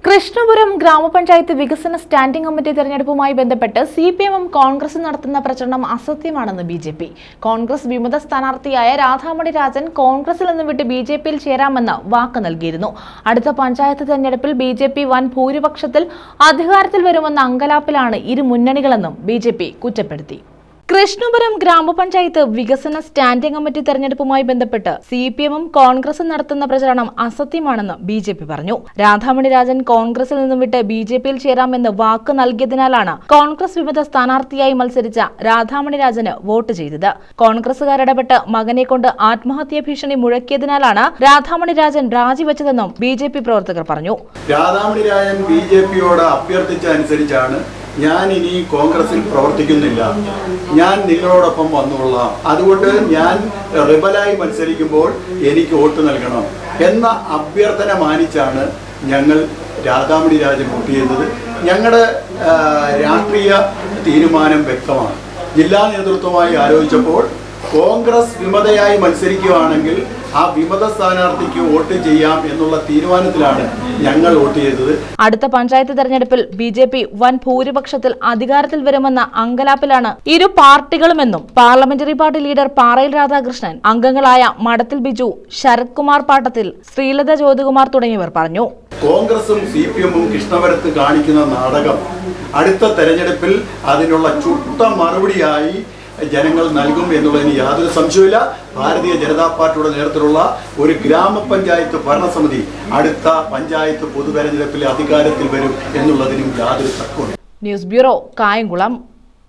കൃഷ്ണപുരം ഗ്രാമപഞ്ചായത്ത് വികസന standing committee തെരഞ്ഞെടുപ്പുമായി ബന്ധപ്പെട്ട് സിപിഎമ്മും കോൺഗ്രസും നടത്തുന്ന പ്രചരണം അസത്യമാണെന്ന് ബിജെപി. കോൺഗ്രസ് വിമത സ്ഥാനാർത്ഥിയായ രാധാമണി രാജൻ കോൺഗ്രസിൽ നിന്ന് വിട്ട് ബിജെപിയിൽ ചേരാമെന്ന് വാക്ക് നൽകിയിരുന്നു. അടുത്ത പഞ്ചായത്ത് തെരഞ്ഞെടുപ്പിൽ ബിജെപി വൻ ഭൂരിപക്ഷത്തിൽ അധികാരത്തിൽ വരുമെന്ന അങ്കലാപ്പിലാണ് ഇരു മുന്നണികളെന്നും ബിജെപി കുറ്റപ്പെടുത്തി. കൃഷ്ണപുരം ഗ്രാമപഞ്ചായത്ത് വികസന സ്റ്റാൻഡിംഗ് കമ്മിറ്റി തെരഞ്ഞെടുപ്പുമായി ബന്ധപ്പെട്ട് സിപിഎമ്മും കോൺഗ്രസും നടത്തുന്ന പ്രചരണം അസത്യമാണെന്ന് ബിജെപി പറഞ്ഞു. രാധാമണി രാജൻ കോൺഗ്രസിൽ നിന്നും വിട്ട് ബിജെപിയിൽ ചേരാമെന്ന് വാക്ക് നൽകിയതിനാലാണ് കോൺഗ്രസ് വിമത സ്ഥാനാർത്ഥിയായി മത്സരിച്ച രാധാമണി രാജന് വോട്ട് ചെയ്തത്. കോൺഗ്രസുകാരിടപെട്ട് മകനെ കൊണ്ട് ആത്മഹത്യാ ഭീഷണി മുഴക്കിയതിനാലാണ് രാധാമണി രാജൻ രാജിവെച്ചതെന്നും ബിജെപി പ്രവർത്തകർ പറഞ്ഞു. രാധാമണി രാജൻ ബിജെപിയോട് അഭ്യർത്ഥിച്ച അനുസരിച്ചാണ് ഞാൻ ഇനി കോൺഗ്രസിൽ പ്രവർത്തിക്കുന്നില്ല, ഞാൻ നിങ്ങളോടൊപ്പം വന്നുകൊള്ളാം, അതുകൊണ്ട് ഞാൻ റിബലായി മത്സരിക്കുമ്പോൾ എനിക്ക് വോട്ട് നൽകണം എന്ന അഭ്യർത്ഥന മാനിച്ചാണ് ഞങ്ങൾ രാധാമണി രാജൻ വോട്ട് ചെയ്തത്. ഞങ്ങളുടെ രാഷ്ട്രീയ തീരുമാനം വ്യക്തമാണ്. ജില്ലാ നേതൃത്വമായി ആലോചിച്ചപ്പോൾ കോൺഗ്രസ് വിമതയായി മത്സരിക്കുകയാണെങ്കിൽ ആ വിമത സ്ഥാനാർത്ഥിക്ക് വോട്ട് ചെയ്യാം എന്നുള്ള തീരുമാനത്തിലാണ് ഞങ്ങൾ വോട്ട് ചെയ്തത്. അടുത്ത പഞ്ചായത്ത് തെരഞ്ഞെടുപ്പിൽ ബിജെപി വൻ ഭൂരിപക്ഷത്തിൽ അധികാരത്തിൽ വരുമെന്ന അങ്കലാപ്പിലാണ് ഇരു പാർട്ടികളുമെന്നും പാർലമെന്ററി പാർട്ടി ലീഡർ പാറയിൽ രാധാകൃഷ്ണൻ, അംഗങ്ങളായ മഠത്തിൽ ബിജു, ശരത് കുമാർ പാട്ടത്തിൽ, ശ്രീലത ജ്യോതികുമാർ തുടങ്ങിയവർ പറഞ്ഞു. കോൺഗ്രസും സിപിഎമ്മും കൃഷ്ണപുരത്ത് കാണിക്കുന്ന നാടകം അടുത്ത തെരഞ്ഞെടുപ്പിൽ അതിനുള്ള ചുട്ട മറുപടിയായി ജനങ്ങൾ നൽകും എന്നുള്ളതിന് യാതൊരു സംശയവുമില്ല. ഭാരതീയ ജനതാ പാർട്ടിയുടെ നേതൃത്വത്തിലുള്ള ഒരു ഗ്രാമപഞ്ചായത്ത് ഭരണസമിതി അടുത്ത പഞ്ചായത്ത് പൊതുതെരഞ്ഞെടുപ്പിൽ അധികാരത്തിൽ വരും എന്നുള്ളതിനും യാതൊരു തർക്കവുമില്ല. News bureau, Kayamkulam.